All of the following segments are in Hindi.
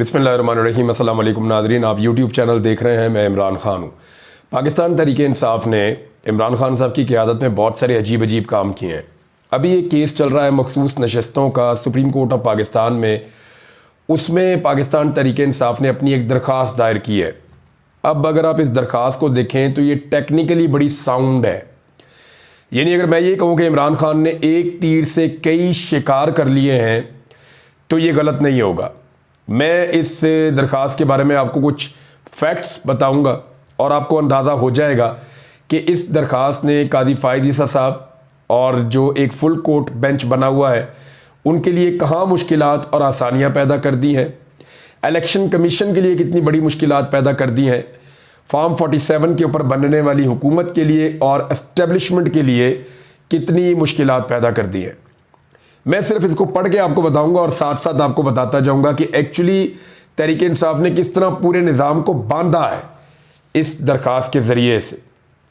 बिस्मिल्लाहिर्रहमानिर्रहीम। अस्सलाम वालेकुम नाज़रीन, आप यूट्यूब चैनल देख रहे हैं। मैं इमरान खान हूँ। पाकिस्तान तहरीक इंसाफ ने इमरान खान साहब की क़यादत में बहुत सारे अजीब अजीब काम किए हैं। अभी एक केस चल रहा है मखसूस नशस्तों का सुप्रीम कोर्ट ऑफ पाकिस्तान में। उसमें पाकिस्तान तहरीक इंसाफ ने अपनी एक दरख्वास्त दायर की है। अब अगर आप इस दरख्वास्त को देखें तो ये टेक्निकली बड़ी साउंड है। यानी अगर मैं ये कहूँ कि इमरान खान ने एक तीर से कई शिकार कर लिए हैं तो ये गलत नहीं होगा। मैं इस दरख्वास्त के बारे में आपको कुछ फैक्ट्स बताऊंगा और आपको अंदाज़ा हो जाएगा कि इस दरख्वास्त ने काजी फ़ायद ईसा साहब और जो एक फुल कोर्ट बेंच बना हुआ है उनके लिए कहाँ मुश्किलात और आसानियाँ पैदा कर दी हैं, इलेक्शन कमीशन के लिए कितनी बड़ी मुश्किलात पैदा कर दी हैं, फॉर्म 47 के ऊपर बनने वाली हुकूमत के लिए और एस्टेब्लिशमेंट के लिए कितनी मुश्किलात पैदा कर दी हैं। मैं सिर्फ इसको पढ़ के आपको बताऊंगा और साथ साथ आपको बताता जाऊंगा कि एक्चुअली तहरीक इंसाफ ने किस तरह पूरे निज़ाम को बांधा है इस दरख्वास्त के ज़रिए से।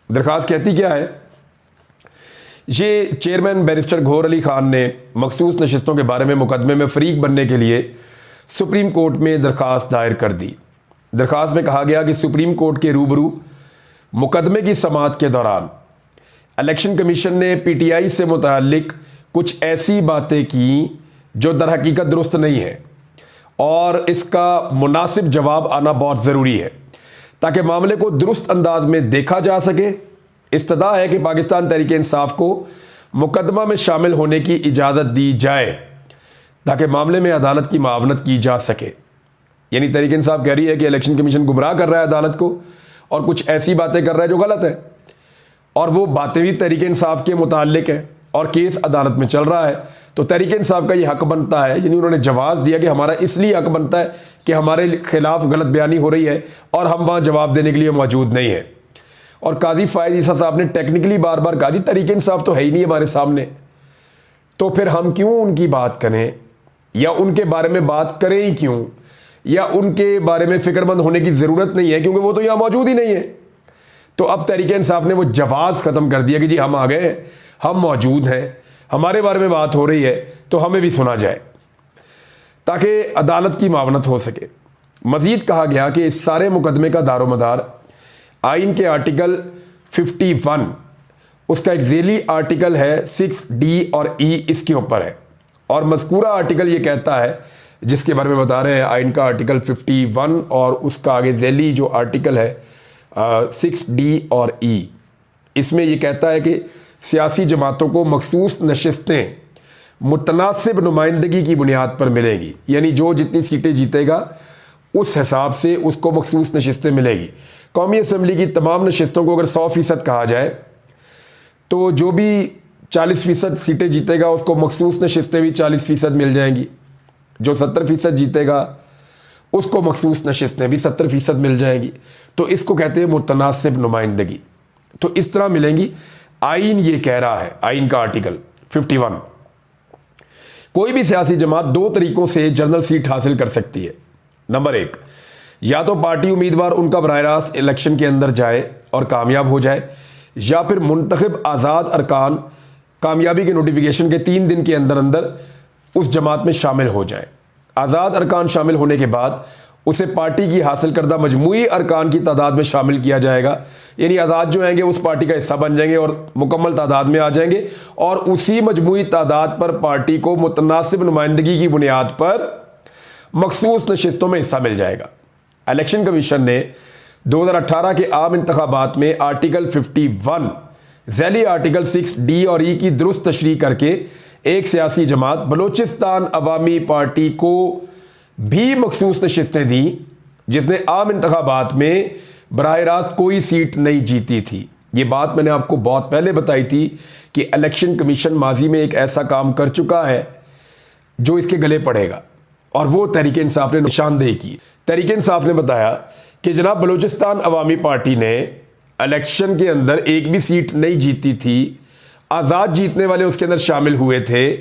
दरख्वास्त कहती क्या है? ये चेयरमैन बैरिस्टर गौहर अली खान ने मखसूस नशस्तों के बारे में मुकदमे में फ़रीक बनने के लिए सुप्रीम कोर्ट में दरख्वास्त दायर कर दी। दरख्वास्त में कहा गया कि सुप्रीम कोर्ट के रूबरू मुकदमे की समाअत के दौरान इलेक्शन कमीशन ने PTI से मुताल्लिक कुछ ऐसी बातें की जो दर हकीकत दुरुस्त नहीं है और इसका मुनासिब जवाब आना बहुत ज़रूरी है ताकि मामले को दुरुस्त अंदाज में देखा जा सके। इस्तदा है कि पाकिस्तान तहरीक इंसाफ को मुकदमा में शामिल होने की इजाज़त दी जाए ताकि मामले में अदालत की मावनत की जा सके। यानी तहरीक इंसाफ कह रही है कि इलेक्शन कमीशन गुमराह कर रहा है अदालत को और कुछ ऐसी बातें कर रहा है जो गलत है, और वो बातें भी तहरीक इंसाफ के मुताल्लिक हैं और केस अदालत में चल रहा है। तो तहरीक इंसाफ का ये हक बनता है, यानी उन्होंने जवाब दिया कि हमारा इसलिए हक बनता है कि हमारे खिलाफ गलत बयानी हो रही है और हम वहाँ जवाब देने के लिए मौजूद नहीं है। और काजी फ़ायद ईसा साहब ने टेक्निकली बार बार कहा जी तहरीक इंसाफ तो है ही नहीं हमारे सामने, तो फिर हम क्यों उनकी बात करें या उनके बारे में बात करें ही क्यों, या उनके बारे में फ़िक्रमंद होने की ज़रूरत नहीं है क्योंकि वो तो यहाँ मौजूद ही नहीं है। तो अब तहरीक इंसाफ ने वो जवाब ख़त्म कर दिया कि जी हम आ गए हैं, हम मौजूद हैं, हमारे बारे में बात हो रही है तो हमें भी सुना जाए ताकि अदालत की मावनत हो सके। मज़ीद कहा गया कि इस सारे मुकदमे का दारोमदार आइन के आर्टिकल 51, उसका एक ज़ेली आर्टिकल है 6D और E इसके ऊपर है, और मज़कूरा आर्टिकल ये कहता है जिसके बारे में बता रहे हैं आइन का आर्टिकल 51 और उसका आगे ज़ेली जो आर्टिकल है 6D और E, इसमें यह कहता है कि सियासी जमातों को मखसूस नशस्तें मुतनासिब नुमाइंदगी की बुनियाद पर मिलेगी, यानी जो जितनी सीटें जीतेगा उस हिसाब से उसको मखसूस नशस्तें मिलेगी। कौमी असम्बली की तमाम नशस्तों को अगर 100% कहा जाए तो जो भी 40% सीटें जीतेगा उसको मखसूस नशस्तें भी 40% मिल जाएंगी, जो 70% जीतेगा उसको मखसूस नशस्तें भी 70% मिल जाएंगी। तो इसको कहते हैं मुतनासिब नुमाइंदगी। तो इस तरह मिलेंगी। आइन ये कह रहा है, आइन का आर्टिकल 51, कोई भी सियासी जमात दो तरीकों से जनरल सीट हासिल कर सकती है। नंबर 1, या तो पार्टी उम्मीदवार उनका बराह रास्त इलेक्शन के अंदर जाए और कामयाब हो जाए, या फिर मुंतखब आज़ाद अरकान कामयाबी के नोटिफिकेशन के 3 दिन के अंदर अंदर उस जमात में शामिल हो जाए। आज़ाद अरकान शामिल होने के बाद उसे पार्टी की हासिल करदा मजमूई अरकान की तादाद में शामिल किया जाएगा, यानी आज़ाद जो आएंगे उस पार्टी का हिस्सा बन जाएंगे और मुकम्मल तादाद में आ जाएंगे, और उसी मजमूई तादाद पर पार्टी को मुतनासिब नुमाइंदगी की बुनियाद पर मखसूस नशस्तों में हिस्सा मिल जाएगा। इलेक्शन कमीशन ने 2018 के आम इंतखाबात में आर्टिकल 51 ज़ैली आर्टिकल 6D और E की दुरुस्त तशरीह करके एक सियासी जमात बलोचिस्तान अवामी पार्टी को भी मखसूस नशस्तें दी जिसने आम इंतखाबात में बराह रास्त कोई सीट नहीं जीती थी। ये बात मैंने आपको बहुत पहले बताई थी कि इलेक्शन कमीशन माजी में एक ऐसा काम कर चुका है जो इसके गले पड़ेगा, और वो तहरीक इंसाफ ने निशानदेही की। तहरीक इंसाफ ने बताया कि जनाब बलोचिस्तान अवामी पार्टी ने इलेक्शन के अंदर एक भी सीट नहीं जीती थी, आज़ाद जीतने वाले उसके अंदर शामिल हुए थे,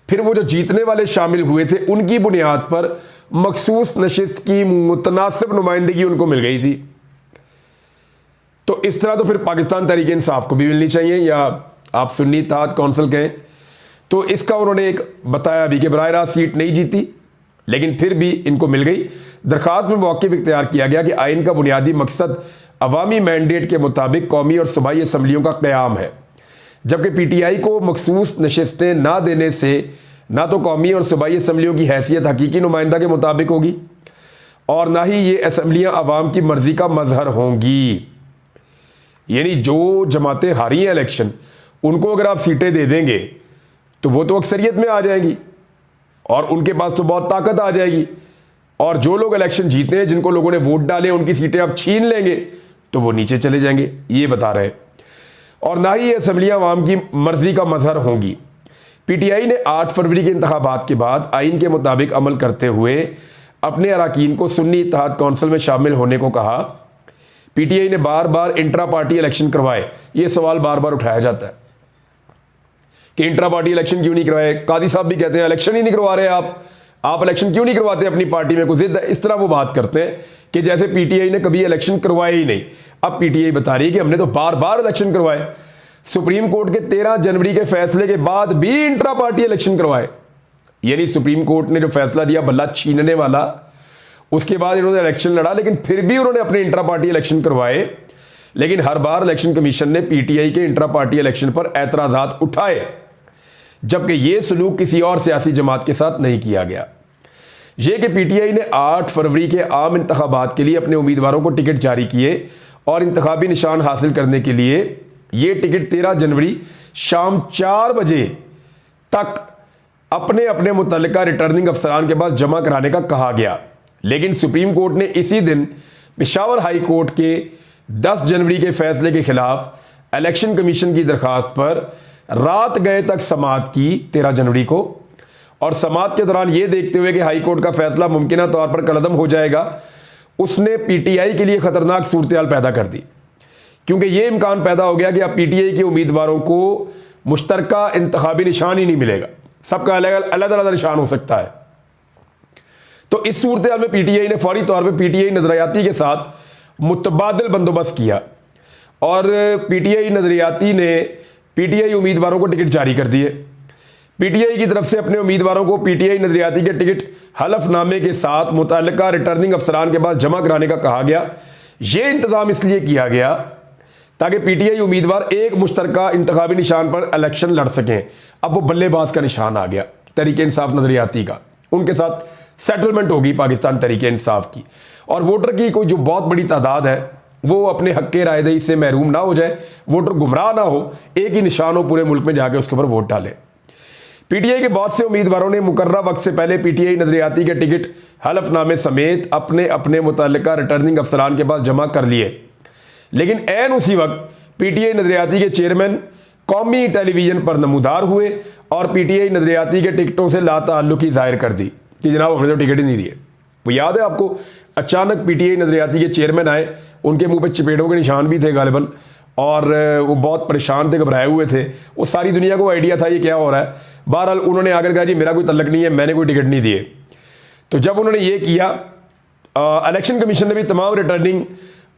फिर वो जो जीतने वाले शामिल हुए थे उनकी बुनियाद पर मखसूस नशिस्त की मुतनासिब नुमाइंदगी उनको मिल गई थी। तो इस तरह तो फिर पाकिस्तान तहरीक इंसाफ को भी मिलनी चाहिए, या आप सुन्नी इत्तेहाद कौंसिल कहें। तो इसका उन्होंने एक बताया भी कि बराह रास्त सीट नहीं जीती लेकिन फिर भी इनको मिल गई। दरखास्त में मौक़िफ़ इख्तियार किया गया कि आइन का बुनियादी मकसद अवामी मैंडेट के मुताबिक कौमी और सूबाई असम्बलियों का क़याम है, जबकि PTI को मखसूस नशस्तें ना देने से ना तो कौमी और सूबाई असम्बलियों की हैसियत हकीकी नुमाइंदा के मुताबिक होगी और ना ही ये असम्बलियाँ अवाम की मर्ज़ी का मजहर होंगी। यानी जो जमातें हारी हैं इलेक्शन, उनको अगर आप सीटें दे देंगे तो वो तो अक्सरियत में आ जाएंगी और उनके पास तो बहुत ताकत आ जाएगी, और जो लोग इलेक्शन जीते हैं, जिनको लोगों ने वोट डाले, उनकी सीटें आप छीन लेंगे तो वो नीचे चले जाएंगे, ये बता रहे हैं। और ना ही ये असम्बलियाँ अवाम की मर्ज़ी का मजहर होंगी। PTI ने 8 फरवरी के इंतखाबात के बाद आइन के मुताबिक अमल करते हुए अपने अरकान को सुन्नी इत्तेहाद कौंसिल में शामिल होने को कहा। PTI ने बार बार इंट्रा पार्टी इलेक्शन करवाए। ये सवाल बार बार उठाया जाता है कि इंट्रा पार्टी इलेक्शन क्यों नहीं करवाए। कादी साहब भी कहते हैं इलेक्शन ही नहीं करवा रहे आप इलेक्शन क्यों नहीं करवाते अपनी पार्टी में, कुछ जिद है। इस तरह वो बात करते हैं कि जैसे PTI ने कभी इलेक्शन करवाए ही नहीं। अब PTI बता रही है कि हमने तो बार बार इलेक्शन करवाए, सुप्रीम कोर्ट के 13 जनवरी के फैसले के बाद भी इंट्रा पार्टी इलेक्शन करवाए। यानी सुप्रीम कोर्ट ने जो फैसला दिया बल्ला छीनने वाला, उसके बाद इन्होंने इलेक्शन लड़ा, लेकिन फिर भी उन्होंने अपने इंट्रा पार्टी इलेक्शन करवाए। लेकिन हर बार इलेक्शन कमीशन ने PTI के इंट्रा पार्टी इलेक्शन पर एतराज़ात उठाए, जबकि यह सलूक किसी और सियासी जमात के साथ नहीं किया गया। यह कि PTI ने 8 फरवरी के आम इंतखाबात के लिए अपने उम्मीदवारों को टिकट जारी किए और इंतखाबी निशान हासिल करने के लिए ये टिकट 13 जनवरी शाम 4 बजे तक अपने अपने मुतल्लिका रिटर्निंग अफसरान के पास जमा कराने का कहा गया। लेकिन सुप्रीम कोर्ट ने इसी दिन पेशावर हाई कोर्ट के 10 जनवरी के फैसले के खिलाफ इलेक्शन कमीशन की दरखास्त पर रात गए तक समाअत की 13 जनवरी को, और समाअत के दौरान यह देखते हुए कि हाई कोर्ट का फैसला मुमकिन तौर पर कलअदम हो जाएगा, उसने PTI के लिए खतरनाक सूरत पैदा कर दी, क्योंकि यह इम्कान पैदा हो गया कि अब PTI के उम्मीदवारों को मुश्तरका इंतखाबी निशान ही नहीं मिलेगा, सबका अलग अलग निशान हो सकता है। तो इस सूरत हाल में PTI ने फौरी तौर पर PTI नजरियाती के साथ मुतबादिल बंदोबस्त किया और PTI नजरियाती ने PTI उम्मीदवारों को टिकट जारी कर दिए। PTI की तरफ से अपने उम्मीदवारों को PTI नजरियाती के टिकट हलफनामे के साथ मुतल्लिका रिटर्निंग अफसरान के पास जमा कराने का कहा गया। यह इंतजाम इसलिए किया गया ताकि PTI उम्मीदवार एक मुश्तरका इंतखाबी निशान पर इलेक्शन लड़ सकें। अब वो बल्लेबाज का निशान आ गया तहरीक इंसाफ नजरियाती का, उनके साथ सेटलमेंट होगी पाकिस्तान तहरीक इंसाफ की, और वोटर की कोई जो बहुत बड़ी तादाद है वो अपने हक के रायदही से महरूम ना हो जाए, वोटर गुमराह ना हो, एक ही निशान हो पूरे मुल्क में जाके उसके ऊपर वोट डाले। PTI के बहुत से उम्मीदवारों ने मुकर्रर वक्त से पहले PTI नजरियाती के टिकट हलफनामे समेत अपने अपने मुतल्लिका रिटर्निंग अफसरान के पास जमा कर लिए, लेकिन ऐन उसी वक्त PTI नजरियाती के चेयरमैन कौमी टेलीविजन पर नमूदार हुए और PTI नजरियाती के टिकटों से लाताल्लुकी जाहिर कर दी कि जनाब हमने तो टिकट ही नहीं दिए। वो याद है आपको, अचानक PTI नजरियाती के चेयरमैन आए, उनके मुंह पे चपेटों के निशान भी थे गालिबन, और वो बहुत परेशान थे, घबराए हुए थे। वो सारी दुनिया को आइडिया था ये क्या हो रहा है। बहरहाल उन्होंने आकर कहा जी मेरा कोई तल्लक नहीं है, मैंने कोई टिकट नहीं दिए। तो जब उन्होंने ये किया, इलेक्शन कमीशन ने भी तमाम रिटर्निंग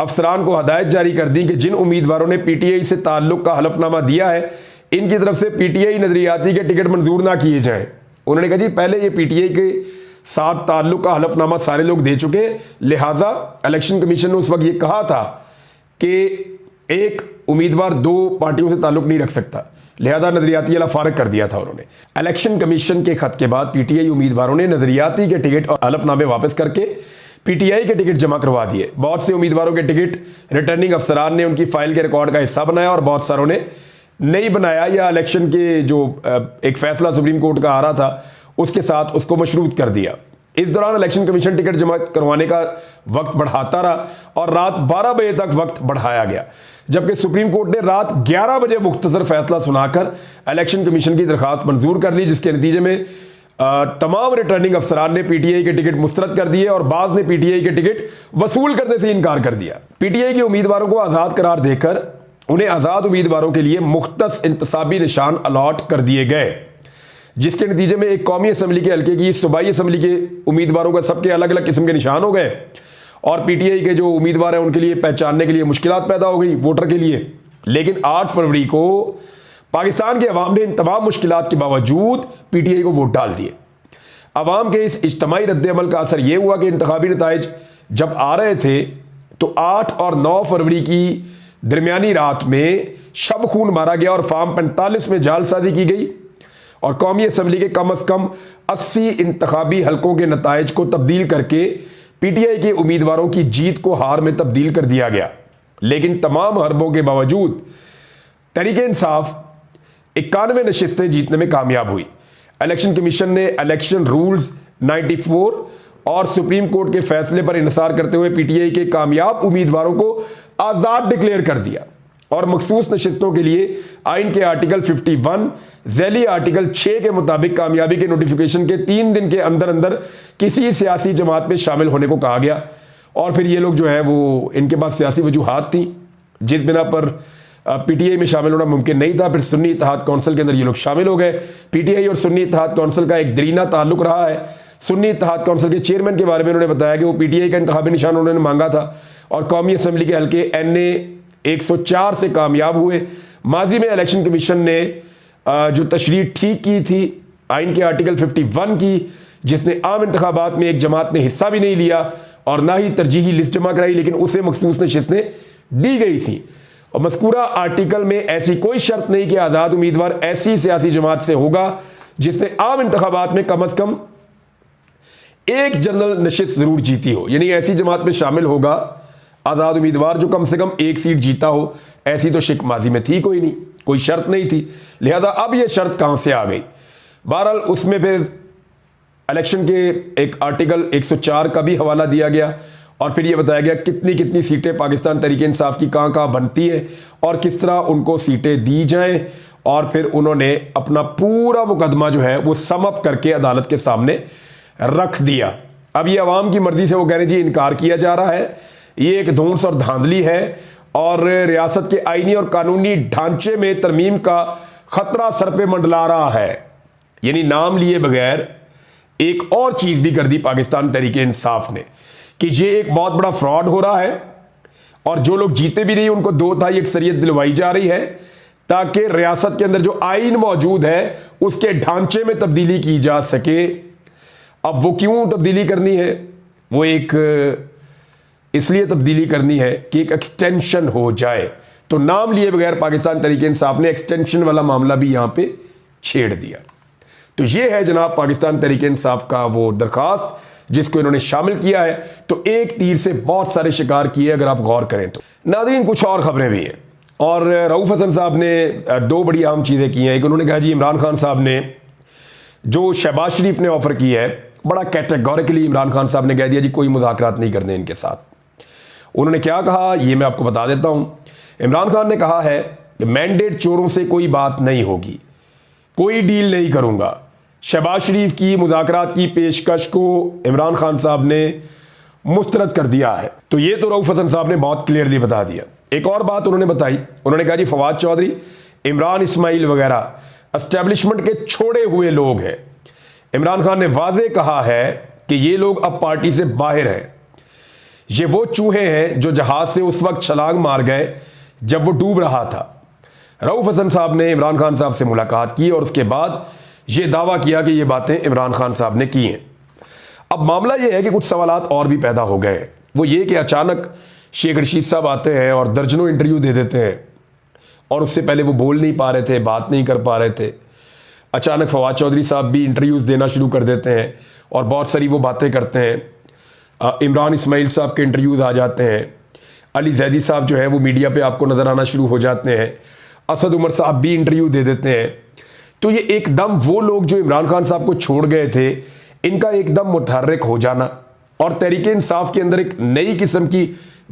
अफसरान को हदायत जारी कर दी कि जिन उम्मीदवारों ने PTI से ताल्लुक का हलफनामा दिया है, इनकी तरफ से PTI नजरियाती के टिकट मंजूर ना किए जाएं। उन्होंने कहा जी पहले ये PTI के साथ ताल्लुक का हलफनामा सारे लोग दे चुके, लिहाजा इलेक्शन कमीशन ने उस वक्त ये कहा था कि एक उम्मीदवार 2 पार्टियों से ताल्लुक नहीं रख सकता, लिहाजा नजरियाती वाला फारग कर दिया था उन्होंने। इलेक्शन कमीशन के खत के बाद PTI उम्मीदवारों ने नजरियाती के टिकट और हलफनामे वापस करके PTI के टिकट जमा करवा दिए। बहुत से उम्मीदवारों के टिकट रिटर्निंग अफसरान ने उनकी फाइल के रिकॉर्ड का हिस्सा बनाया और बहुत सारों ने नहीं बनाया, या इलेक्शन के जो एक फैसला सुप्रीम कोर्ट का आ रहा था उसके साथ उसको मशरूत कर दिया। इस दौरान इलेक्शन कमीशन टिकट जमा करवाने का वक्त बढ़ाता रहा और रात 12 बजे तक वक्त बढ़ाया गया, जबकि सुप्रीम कोर्ट ने रात 11 बजे मुख्तसर फैसला सुनाकर इलेक्शन कमीशन की दरखास्त मंजूर कर दी, जिसके नतीजे में तमाम रिटर्निंग अफसरान ने PTI के टिकट मुस्तरद कर दिए और बाज ने PTI के टिकट वसूल करने से इनकार कर दिया। PTI के उम्मीदवारों को आज़ाद करार देकर उन्हें आज़ाद उम्मीदवारों के लिए मुख्तस इंतसाबी निशान अलॉट कर दिए गए, जिसके नतीजे में एक कौमी असम्बली के हल्के की सूबाई असम्बली के उम्मीदवारों का सबके अलग अलग किस्म के निशान हो गए और PTI के जो उम्मीदवार हैं उनके लिए पहचानने के लिए मुश्किलात पैदा हो गई वोटर के लिए। लेकिन 8 फरवरी को पाकिस्तान के अवाम ने इन तमाम मुश्किलात के बावजूद PTI को वोट डाल दिए। अवाम के इस इज्तमाही रद्द-ए-अमल का असर यह हुआ कि इंतखाबी नताइज जब आ रहे थे तो 8 और 9 फरवरी की दरमियानी रात में शब खून मारा गया और फार्म 45 में जालसाजी की गई और कौमी असम्बली के कम अज कम 80 इंतखाबी हलकों के नताइज को तब्दील करके PTI के उम्मीदवारों की जीत को हार में तब्दील कर दिया गया। लेकिन तमाम हरबों के बावजूद तहरीक-ए-इंसाफ 91 नशिस्तें जीतने में कामयाब हुई। इलेक्शन कमीशन ने इलेक्शन रूल्स 94 और सुप्रीम कोर्ट के फैसले पर इंतजार करते हुए PTI के कामयाब उम्मीदवारों को आजाद डिक्लेयर कर दिया और मखसूस नशिस्तों के लिए आइन के आर्टिकल 51 झैली आर्टिकल 6 के मुताबिक कामयाबी के नोटिफिकेशन के 3 दिन के अंदर अंदर किसी सियासी जमात में शामिल होने को कहा गया। और फिर ये लोग जो हैं वो इनके पास सियासी वजूहात थी जिस बिना पर PTI में शामिल होना मुमकिन नहीं था। फिर सुन्नी इत्तेहाद कौंसिल के अंदर ये लोग शामिल हो गए। PTI और सुन्नी इत्तेहाद कौंसिल का एक दरीना ताल्लुक रहा है। सुन्नी इत्तेहाद कौंसिल के चेयरमैन के बारे में उन्होंने बताया कि वो PTI का इंतखाबी निशान उन्होंने मांगा था और कौमी असम्बली के हल्के NA 104 से कामयाब हुए। माजी में इलेक्शन कमीशन ने जो तशरीह ठीक की थी आइन के आर्टिकल 51 की, जिसने आम इंतखाबात में एक जमात ने हिस्सा भी नहीं लिया और ना ही तरजीही लिस्ट जमा कराई, लेकिन उसे मखसूस नशिस्तें दी गई थी। और मज़कूरा आर्टिकल में ऐसी कोई शर्त नहीं कि आज़ाद उम्मीदवार ऐसी सियासी जमात से होगा जिसने आम इंतखाबात में कम अज कम एक जनरल नशिस्त जरूर जीती हो, यानी ऐसी जमात में शामिल होगा आज़ाद उम्मीदवार जो कम से कम एक सीट जीता हो। ऐसी तो शिक माजी में थी कोई नहीं, कोई शर्त नहीं थी, लिहाजा अब यह शर्त कहां से आ गई। बहरहाल उसमें फिर इलेक्शन के एक आर्टिकल 104 का भी हवाला दिया गया और फिर यह बताया गया कितनी कितनी सीटें पाकिस्तान तहरीक इंसाफ की कहां कहां बनती हैं और किस तरह उनको सीटें दी जाएं। और फिर उन्होंने अपना पूरा मुकदमा जो है वो समअप करके अदालत के सामने रख दिया। अब ये अवाम की मर्जी से वो कह रहे जी इनकार किया जा रहा है, ये एक धौंस और धांधली है और रियासत के आईनी और कानूनी ढांचे में तरमीम का खतरा सर पे मंडला रहा है। यानी नाम लिए बगैर एक और चीज भी कर दी पाकिस्तान तहरीक इंसाफ ने कि ये एक बहुत बड़ा फ्रॉड हो रहा है और जो लोग जीते भी नहीं उनको 2/3 अक्सरियत दिलवाई जा रही है ताकि रियासत के अंदर जो आइन मौजूद है उसके ढांचे में तब्दीली की जा सके। अब वो क्यों तब्दीली करनी है? वो एक इसलिए तब्दीली करनी है कि एक एक्सटेंशन हो जाए। तो नाम लिए बगैर पाकिस्तान तहरीक इंसाफ ने एक्सटेंशन वाला मामला भी यहां पे छेड़ दिया। तो ये है जनाब पाकिस्तान तहरीक इंसाफ का वो दरखास्त जिसको इन्होंने शामिल किया है। तो एक तीर से बहुत सारे शिकार किए अगर आप गौर करें तो। नाज़रीन कुछ और खबरें भी हैं और रऊफ हसन साहब ने 2 बड़ी अहम चीज़ें की हैं। एक उन्होंने कहा जी इमरान खान साहब ने जो शहबाज शरीफ ने ऑफर किया है बड़ा कैटेगोरिकली इमरान खान साहब ने कह दिया जी कोई मुज़ाकरात नहीं करने इनके साथ। उन्होंने क्या कहा ये मैं आपको बता देता हूं। इमरान खान ने कहा है कि मैंडेट चोरों से कोई बात नहीं होगी, कोई डील नहीं करूंगा। शहबाज शरीफ की मुज़ाकरात की पेशकश को इमरान खान साहब ने मुस्तरद कर दिया है। तो ये तो रऊफ हसन साहब ने बहुत क्लियरली बता दिया। एक और बात उन्होंने बताई, उन्होंने कहा जी फवाद चौधरी, इमरान इस्माइल वगैरह एस्टेब्लिशमेंट के छोड़े हुए लोग हैं। इमरान खान ने वाजे कहा है कि ये लोग अब पार्टी से बाहर हैं। ये वो चूहे हैं जो जहाज से उस वक्त छलांग मार गए जब वो डूब रहा था। रऊफ हसन साहब ने इमरान खान साहब से मुलाकात की और उसके बाद ये दावा किया कि ये बातें इमरान खान साहब ने की हैं। अब मामला ये है कि कुछ सवालात और भी पैदा हो गए। वो ये कि अचानक शेख रशीद साहब आते हैं और दर्जनों इंटरव्यू दे देते हैं और उससे पहले वो बोल नहीं पा रहे थे, बात नहीं कर पा रहे थे। अचानक फवाद चौधरी साहब भी इंटरव्यूज़ देना शुरू कर देते हैं और बहुत सारी वो बातें करते हैं। इमरान इस्माइल साहब के इंटरव्यूज़ आ जाते हैं। अली जैदी साहब जो है वो मीडिया पे आपको नज़र आना शुरू हो जाते हैं। असद उमर साहब भी इंटरव्यू दे देते हैं। तो ये एकदम वो लोग जो इमरान खान साहब को छोड़ गए थे इनका एकदम मुतहर्रिक हो जाना और तहरीक इंसाफ के अंदर एक नई किस्म की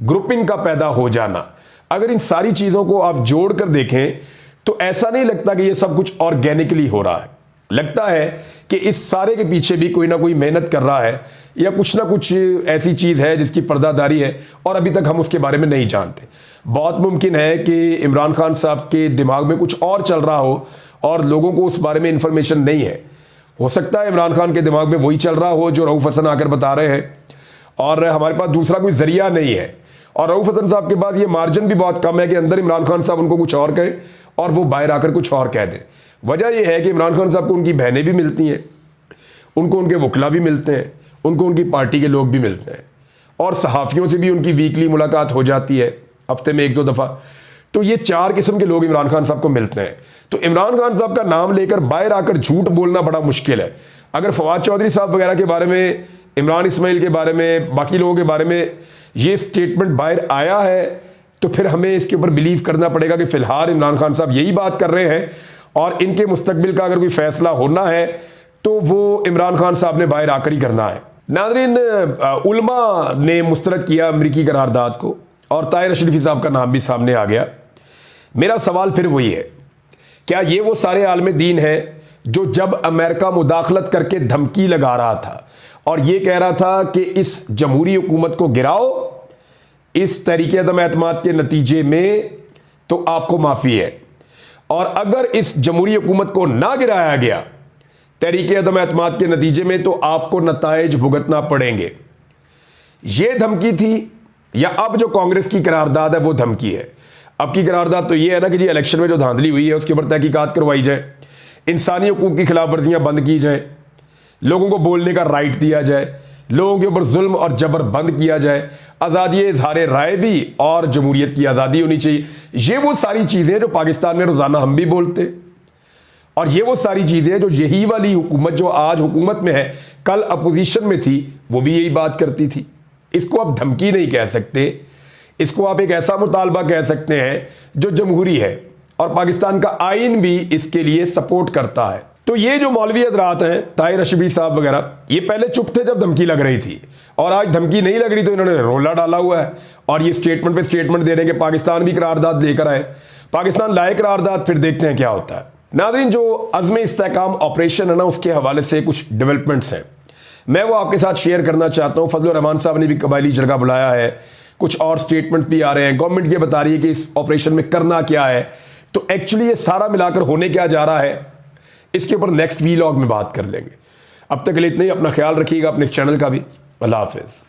ग्रुपिंग का पैदा हो जाना, अगर इन सारी चीज़ों को आप जोड़ कर देखें तो ऐसा नहीं लगता कि ये सब कुछ ऑर्गेनिकली हो रहा है। लगता है कि इस सारे के पीछे भी कोई ना कोई मेहनत कर रहा है या कुछ ना कुछ ऐसी चीज़ है जिसकी पर्दादारी है और अभी तक हम उसके बारे में नहीं जानते। बहुत मुमकिन है कि इमरान खान साहब के दिमाग में कुछ और चल रहा हो और लोगों को उस बारे में इंफॉर्मेशन नहीं है। हो सकता है इमरान खान के दिमाग में वही चल रहा हो जो रऊफ हसन आकर बता रहे हैं और हमारे पास दूसरा कोई जरिया नहीं है। और रऊफ हसन साहब के पास ये मार्जिन भी बहुत कम है कि अंदर इमरान खान साहब उनको कुछ और कहें और वो बाहर आकर कुछ और कह दें। वजह यह है कि इमरान खान साहब को उनकी बहनें भी मिलती हैं, उनको उनके वकला भी मिलते हैं, उनको उनकी पार्टी के लोग भी मिलते हैं, और सहाफ़ियों से भी उनकी वीकली मुलाकात हो जाती है, हफ्ते में 1-2 दफ़ा। तो ये 4 किस्म के लोग इमरान खान साहब को मिलते हैं। तो इमरान खान साहब का नाम लेकर बाहर आकर झूठ बोलना बड़ा मुश्किल है। अगर फवाद चौधरी साहब वगैरह के बारे में, इमरान इस्माइल के बारे में, बाकी लोगों के बारे में ये स्टेटमेंट बाहर आया है, तो फिर हमें इसके ऊपर बिलीव करना पड़ेगा कि फ़िलहाल इमरान खान साहब यही बात कर रहे हैं, और इनके मुस्तकबिल का अगर कोई फ़ैसला होना है तो वो इमरान खान साहब ने बाहर आकर ही करना है। नाज़रीन, उलमा ने मुस्तरद किया अमरीकी करारदाद को, और ताहिर अशरफी साहब का नाम भी सामने आ गया। मेरा सवाल फिर वही है, क्या ये वो सारे आलम दीन हैं जो जब अमेरिका मुदाखलत करके धमकी लगा रहा था और ये कह रहा था कि इस जमहूरी हुकूमत को गिराओ, इस तहरीक अदम एतमाद के नतीजे में तो आपको माफ़ी है, और अगर इस जमहूरी हुकूमत को ना गिराया गया तहरीक अदम एतमाद के नतीजे में तो आपको नताइज भुगतना पड़ेंगे, ये धमकी थी? या अब जो कांग्रेस की करारदाद है वो धमकी है? अब की करारदाद तो ये है ना कि जी इलेक्शन में जो धांधली हुई है उसके ऊपर तहकीकात करवाई जाए, इंसानी हुकूक की खिलाफ वर्जियां बंद की जाए, लोगों को बोलने का राइट दिया जाए, लोगों के ऊपर जुल्म और जबर बंद किया जाए, आज़ादी इज़हार राय भी और जमहूरियत की आज़ादी होनी चाहिए। ये वो सारी चीज़ें जो पाकिस्तान में रोज़ाना हम भी बोलते, और ये वो सारी चीज़ें जो यही वाली हुकूमत जो आज हुकूमत में है कल अपोजिशन में थी वो भी यही बात करती थी। इसको आप धमकी नहीं कह सकते, इसको आप एक ऐसा मुतालबा कह सकते हैं जो जमहूरी है, और पाकिस्तान का आइन भी इसके लिए सपोर्ट करता है। तो ये जो मौलवी हज़रात हैं, ताहिर अशरफी साहब वगैरह, ये पहले चुप थे जब धमकी लग रही थी, और आज धमकी नहीं लग रही तो इन्होंने रोला डाला हुआ है, और ये स्टेटमेंट पे स्टेटमेंट दे रहे हैं कि पाकिस्तान भी करारदाद लेकर आए। पाकिस्तान लाए करारदाद, फिर देखते हैं क्या होता है। नाज़रीन, जो अज़्म इस्तेहकाम ऑपरेशन है ना, उसके हवाले से कुछ डेवलपमेंट्स हैं, मैं वो आपके साथ शेयर करना चाहता हूँ। फजल रहमान साहब ने भी कबायली जरगा बुलाया है, कुछ और स्टेटमेंट भी आ रहे हैं, गवर्नमेंट ये बता रही है कि इस ऑपरेशन में करना क्या है, तो एक्चुअली ये सारा मिलाकर होने क्या जा रहा है, इसके ऊपर नेक्स्ट वीलॉग में बात कर लेंगे। अब तक के लिए इतना ही। अपना ख्याल रखिएगा, अपने इस चैनल का भी। अल्लाह हाफिज़।